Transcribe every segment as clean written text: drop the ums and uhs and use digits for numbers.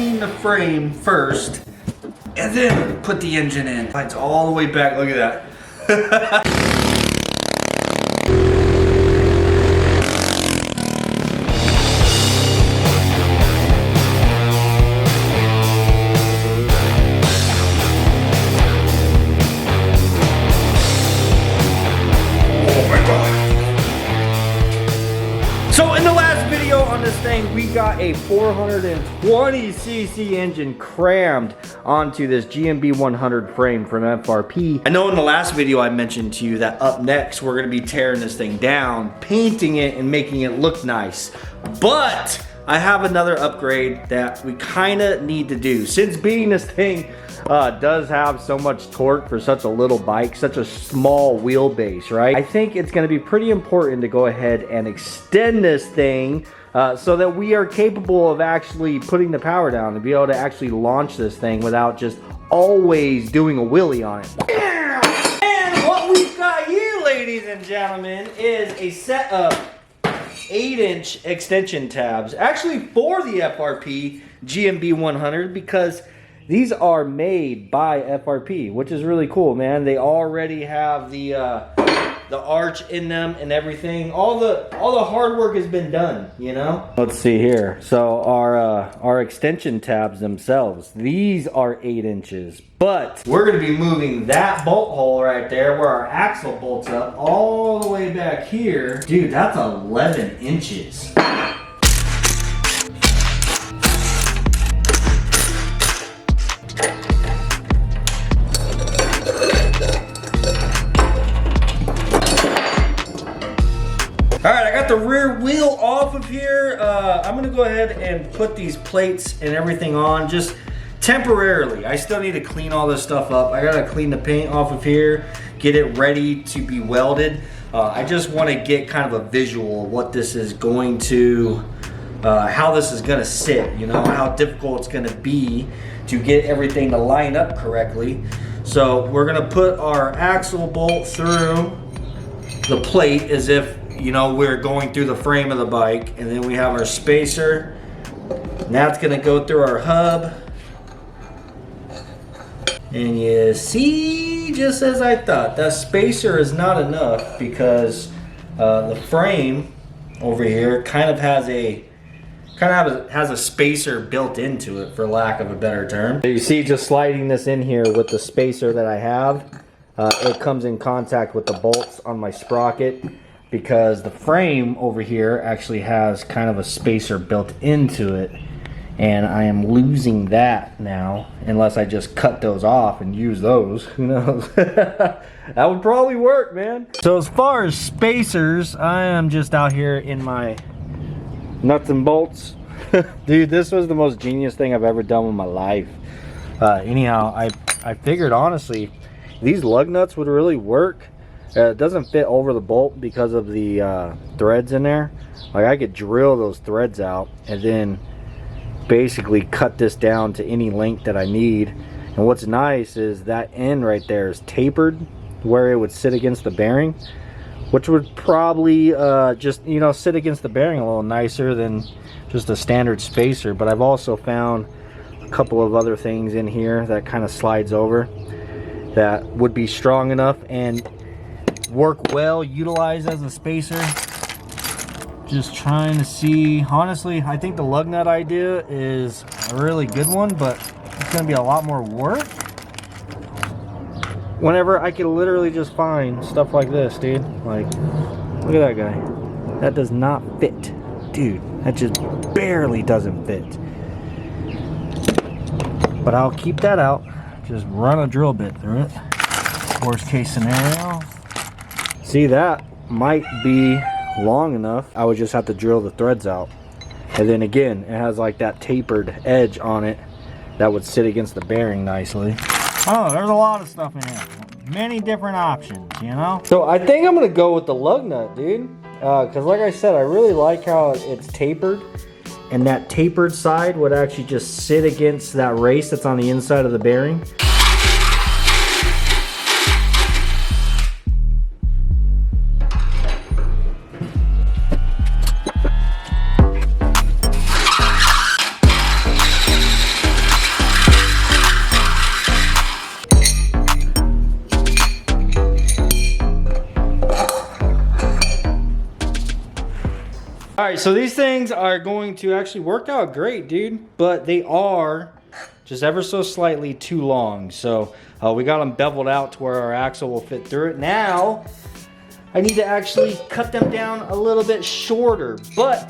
clean the frame first and then put the engine in. It's all the way back, look at that. So in the last video on this thing, we got a 420cc engine crammed onto this GMB100 frame from FRP. I know in the last video I mentioned to you that up next we're gonna be tearing this thing down, painting it and making it look nice. But I have another upgrade that we kinda need to do. Since being this thing does have so much torque for such a little bike, such a small wheelbase, right? I think it's gonna be pretty important to go ahead and extend this thing so that we are capable of actually putting the power down and be able to actually launch this thing without just always doing a wheelie on it. And what we've got here, ladies and gentlemen, is a set of 8-inch extension tabs, actually for the FRP GMB100, because these are made by FRP, which is really cool, man. They already have the arch in them and everything. All the hard work has been done, you know. Let's see here. So our extension tabs themselves, these are 8 inches, but we're gonna be moving that bolt hole right there where our axle bolts up all the way back here. Dude, that's 11 inches. Alright, I got the rear wheel off of here. I'm gonna go ahead and put these plates and everything on just temporarily. I still need to clean all this stuff up. I gotta clean the paint off of here, get it ready to be welded. I just wanna get kind of a visual of what this is going to, how this is gonna sit, you know, how difficult it's gonna be to get everything to line up correctly. So we're gonna put our axle bolt through the plate as if, you know, we're going through the frame of the bike, and then we have our spacer. And that's gonna go through our hub. And you see, just as I thought, that spacer is not enough because the frame over here kind of has a spacer built into it, for lack of a better term. So you see, just sliding this in here with the spacer that I have, it comes in contact with the bolts on my sprocket, because the frame over here actually has kind of a spacer built into it, and I am losing that now unless I just cut those off and use those. Who knows? That would probably work, man. So as far as spacers, I am just out here in my nuts and bolts. Dude, this was the most genius thing I've ever done with my life. Anyhow, I figured honestly these lug nuts would really work. It doesn't fit over the bolt because of the threads in there. Like, I could drill those threads out and then basically cut this down to any length that I need. And what's nice is that end right there is tapered where it would sit against the bearing, which would probably just, you know, sit against the bearing a little nicer than just a standard spacer. But I've also found a couple of other things in here that kind of slides over that would be strong enough and work well, utilized as a spacer. Just trying to see, honestly, I think the lug nut idea is a really good one, but it's gonna be a lot more work whenever I could literally just find stuff like this, dude. Like, look at that guy. That does not fit, dude. That just barely doesn't fit. But I'll keep that out, just run a drill bit through it. Worst case scenario. See, that might be long enough. I would just have to drill the threads out. And then again, it has like that tapered edge on it that would sit against the bearing nicely. Oh, there's a lot of stuff in here. Many different options, you know? So I think I'm gonna go with the lug nut, dude. Cause like I said, I really like how it's tapered. And that tapered side would actually just sit against that race that's on the inside of the bearing. right, so these things are going to actually work out great, dude. But they are just ever so slightly too long. So we got them beveled out to where our axle will fit through it. Now, I need to actually cut them down a little bit shorter. But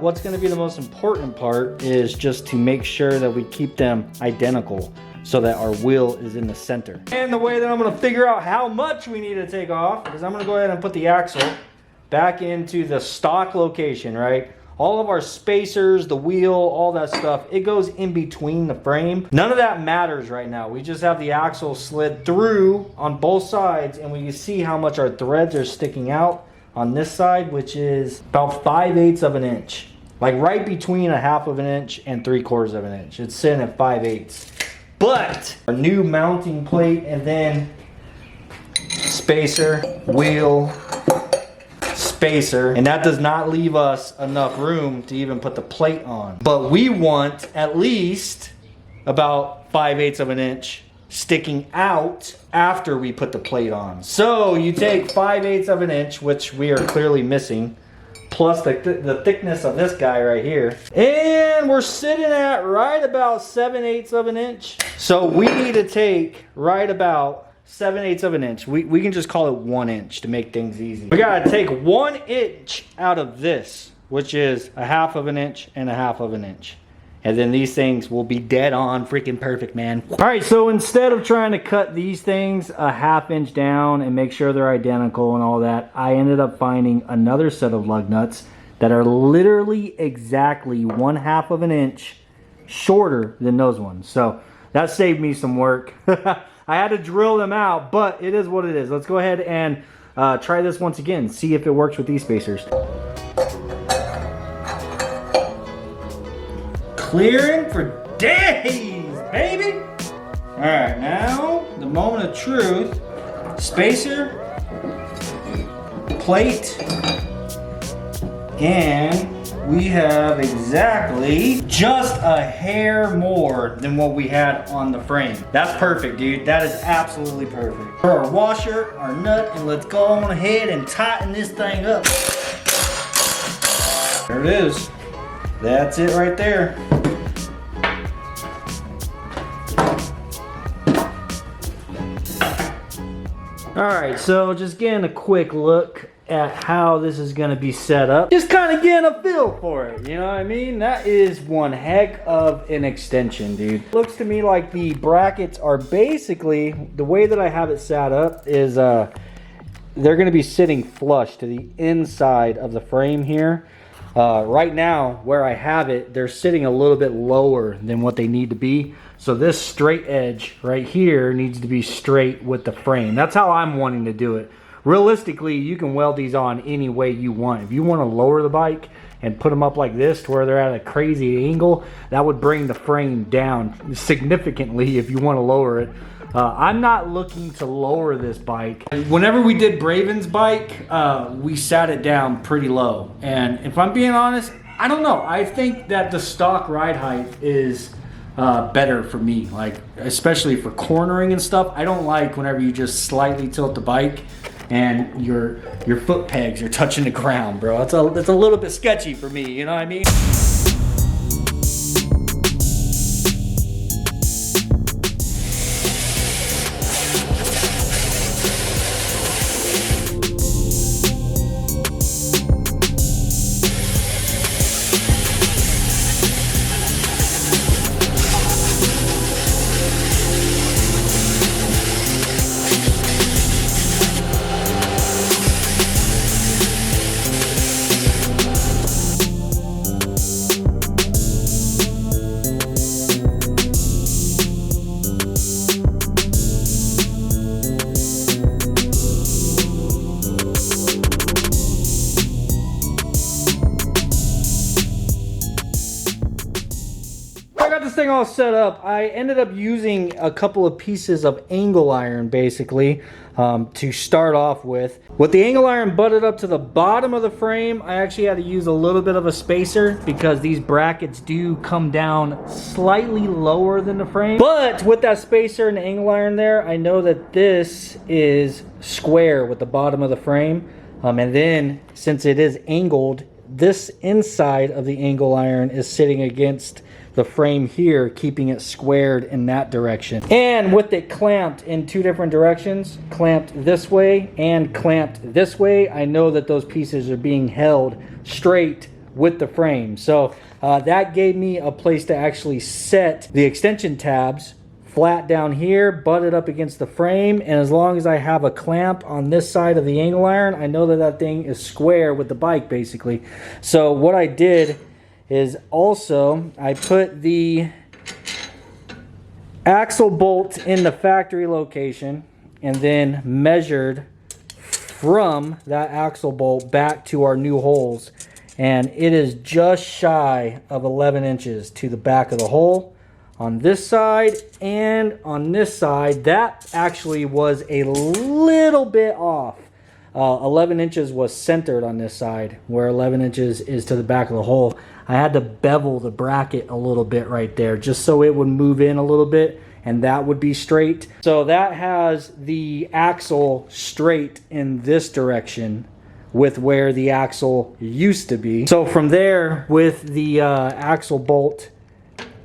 what's gonna be the most important part is just to make sure that we keep them identical so that our wheel is in the center. And the way that I'm gonna figure out how much we need to take off is I'm gonna go ahead and put the axle back into the stock location, right? All of our spacers, the wheel, all that stuff, it goes in between the frame. None of that matters right now. We just have the axle slid through on both sides, and we can see how much our threads are sticking out on this side, which is about 5/8 of an inch. Like right between 1/2 of an inch and 3/4 of an inch. It's sitting at 5/8. But a new mounting plate, and then spacer, wheel, spacer, and that does not leave us enough room to even put the plate on. But we want at least about 5/8 of an inch sticking out after we put the plate on. So you take 5/8 of an inch, which we are clearly missing, plus the thickness of this guy right here, and we're sitting at right about 7/8 of an inch. So we need to take right about 7/8 of an inch. We can just call it 1 inch to make things easy. We gotta take 1 inch out of this, which is 1/2 of an inch and 1/2 of an inch. And then these things will be dead on freaking perfect, man. All right, so instead of trying to cut these things 1/2 inch down and make sure they're identical and all that, I ended up finding another set of lug nuts that are literally exactly 1/2 of an inch shorter than those ones. So that saved me some work. I had to drill them out, but it is what it is. Let's go ahead and try this once again, see if it works with these spacers. Clearing for days, baby! All right, now the moment of truth. Spacer, plate, and we have exactly just a hair more than what we had on the frame. That's perfect, dude. That is absolutely perfect. For our washer, our nut, and let's go on ahead and tighten this thing up. There it is. That's it right there. All right, so just getting a quick look at how this is gonna be set up. Just kind of getting a feel for it, you know what I mean? That is one heck of an extension, dude. Looks to me like the brackets are basically, the way that I have it set up is they're gonna be sitting flush to the inside of the frame here. Right now, where I have it, they're sitting a little bit lower than what they need to be. So this straight edge right here needs to be straight with the frame. That's how I'm wanting to do it. Realistically, you can weld these on any way you want. If you want to lower the bike and put them up like this to where they're at a crazy angle, that would bring the frame down significantly if you want to lower it. I'm not looking to lower this bike. Whenever we did Braven's bike, we sat it down pretty low. And if I'm being honest, I don't know. I think that the stock ride height is better for me, like especially for cornering and stuff. I don't like whenever you just slightly tilt the bike and your foot pegs are touching the ground, bro. It's a little bit sketchy for me, you know what I mean? Thing all set up, I ended up using a couple of pieces of angle iron basically to start off with. With the angle iron butted up to the bottom of the frame, I actually had to use a little bit of a spacer because these brackets do come down slightly lower than the frame. But with that spacer and the angle iron there, I know that this is square with the bottom of the frame. And then since it is angled this inside of the angle iron is sitting against the frame here, keeping it squared in that direction. And with it clamped in two different directions, clamped this way and clamped this way, I know that those pieces are being held straight with the frame. So that gave me a place to actually set the extension tabs flat down here, butted up against the frame, and as long as I have a clamp on this side of the angle iron, I know that that thing is square with the bike basically. So what I did is also I put the axle bolt in the factory location and then measured from that axle bolt back to our new holes, and it is just shy of 11 inches to the back of the hole on this side and on this side. That actually was a little bit off. 11 inches was centered on this side, where 11 inches is to the back of the hole. I had to bevel the bracket a little bit right there just so it would move in a little bit and that would be straight. So that has the axle straight in this direction with where the axle used to be. So from there, with the axle bolt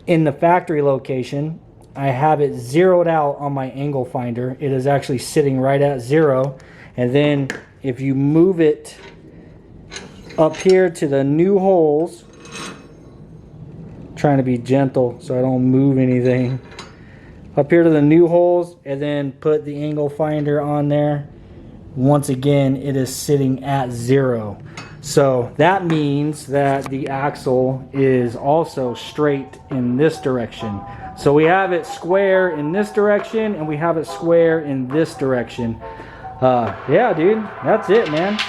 in the factory location, I have it zeroed out on my angle finder. It is actually sitting right at 0. And then if you move it up here to the new holes, trying to be gentle so I don't move anything, up here to the new holes, and then put the angle finder on there, once again it is sitting at 0. So that means that the axle is also straight in this direction. So we have it square in this direction and we have it square in this direction. Yeah, dude, that's it, man.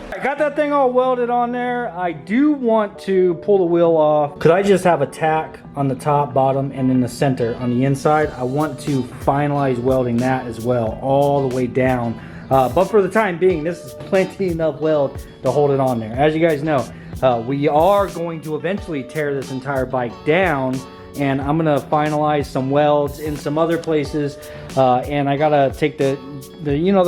I got that thing all welded on there. I do want to pull the wheel off because I just have a tack on the top, bottom, and in the center on the inside. I want to finalize welding that as well, all the way down. But for the time being, this is plenty enough weld to hold it on there. As you guys know, we are going to eventually tear this entire bike down, and I'm gonna finalize some welds in some other places, and I gotta take the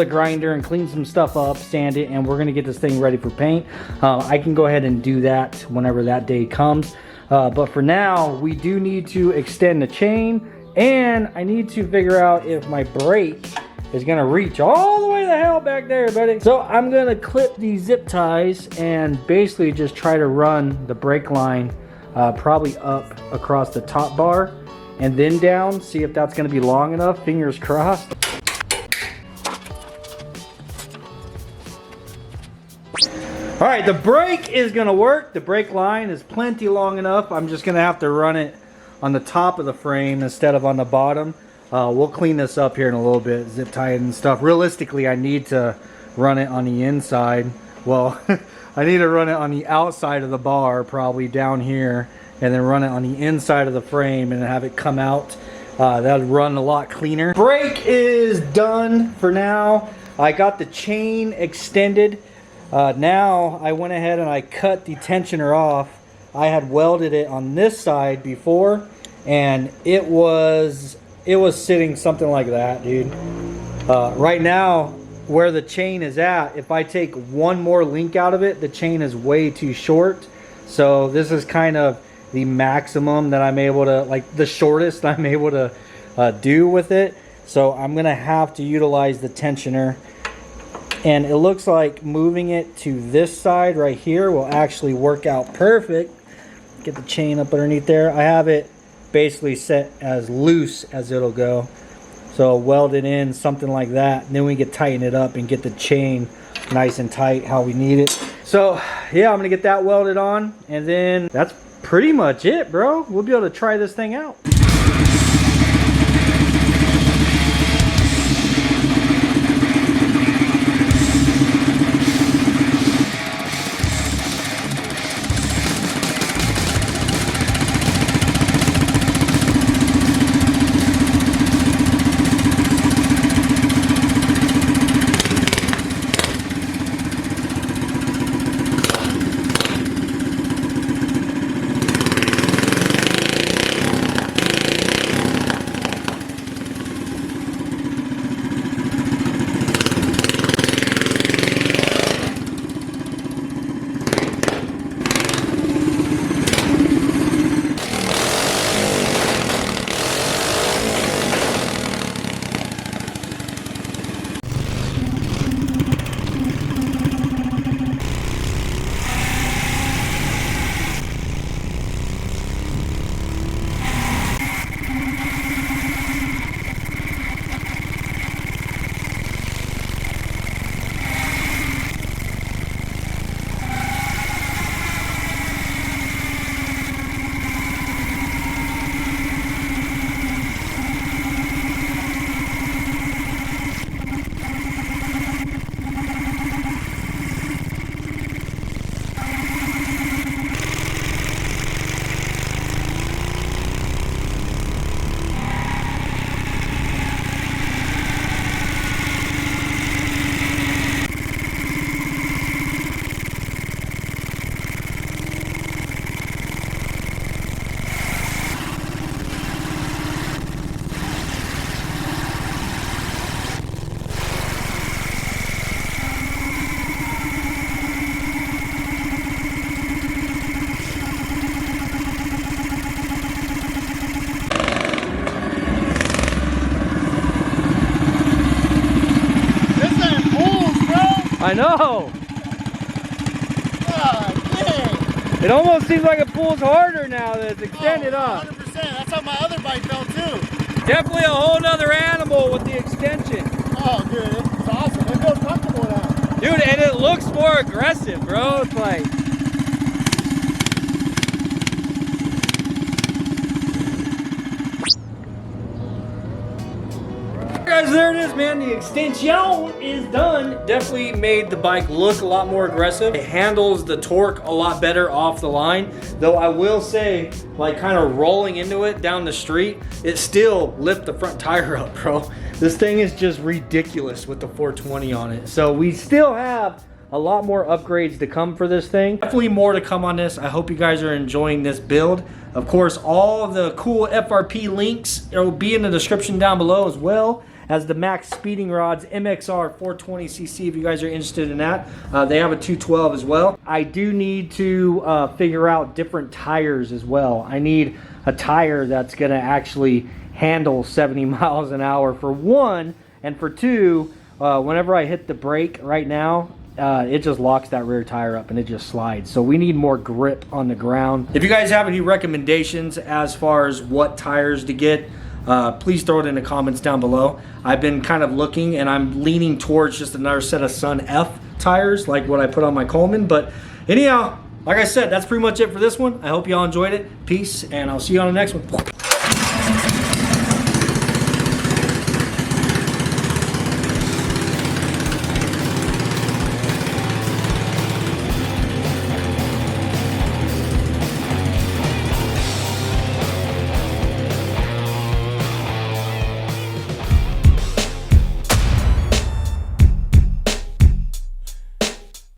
grinder and clean some stuff up, sand it, and we're gonna get this thing ready for paint. I can go ahead and do that whenever that day comes, but for now we do need to extend the chain, and I need to figure out if my brake is gonna reach all the way the hell back there, buddy. So I'm gonna clip these zip ties and basically just try to run the brake line probably up across the top bar and then down, see if that's gonna be long enough, fingers crossed. All right, the brake is gonna work. The brake line is plenty long enough. I'm just gonna have to run it on the top of the frame instead of on the bottom. We'll clean this up here in a little bit, zip tie it and stuff. Realistically, I need to run it on the inside. Well, I need to run it on the outside of the bar, probably down here, and then run it on the inside of the frame and have it come out. That'll run a lot cleaner. Brake is done for now. I got the chain extended. Now I went ahead and I cut the tensioner off. I had welded it on this side before, and it was sitting something like that, dude. Right now, where the chain is at, if I take one more link out of it, the chain is way too short. So this is kind of the maximum that I'm able to, like the shortest I'm able to do with it. So I'm gonna have to utilize the tensioner. And it looks like moving it to this side right here will actually work out perfect. Get the chain up underneath there. I have it basically set as loose as it'll go. So weld it in something like that. And then we can tighten it up and get the chain nice and tight how we need it. So yeah, I'm gonna get that welded on, and then that's pretty much it, bro. We'll be able to try this thing out. I know. God, it almost seems like it pulls harder now that it's extended up. 100%. That's how my other bike felt too. Definitely a whole nother animal with the extension. Oh, dude, it's awesome. It feels comfortable now. Dude, and it looks more aggressive, bro. It's like... Guys, there it is, man. The extension is done. Definitely made the bike look a lot more aggressive. It handles the torque a lot better off the line. Though I will say, like kind of rolling into it down the street, it still lifts the front tire up, bro. This thing is just ridiculous with the 420 on it. So we still have a lot more upgrades to come for this thing. Definitely more to come on this. I hope you guys are enjoying this build. Of course, all of the cool FRP links will be in the description down below, as well as the Max Speeding Rods MXR 420cc if you guys are interested in that. They have a 212 as well. I do need to figure out different tires as well. I need a tire that's gonna actually handle 70 miles an hour for one, and for two, whenever I hit the brake right now, it just locks that rear tire up and it just slides. So we need more grip on the ground. If you guys have any recommendations as far as what tires to get, please throw it in the comments down below. I've been kind of looking, and I'm leaning towards just another set of Sun F tires like what I put on my Coleman. But anyhow, like I said, that's pretty much it for this one. I hope y'all enjoyed it. Peace, and I'll see you on the next one.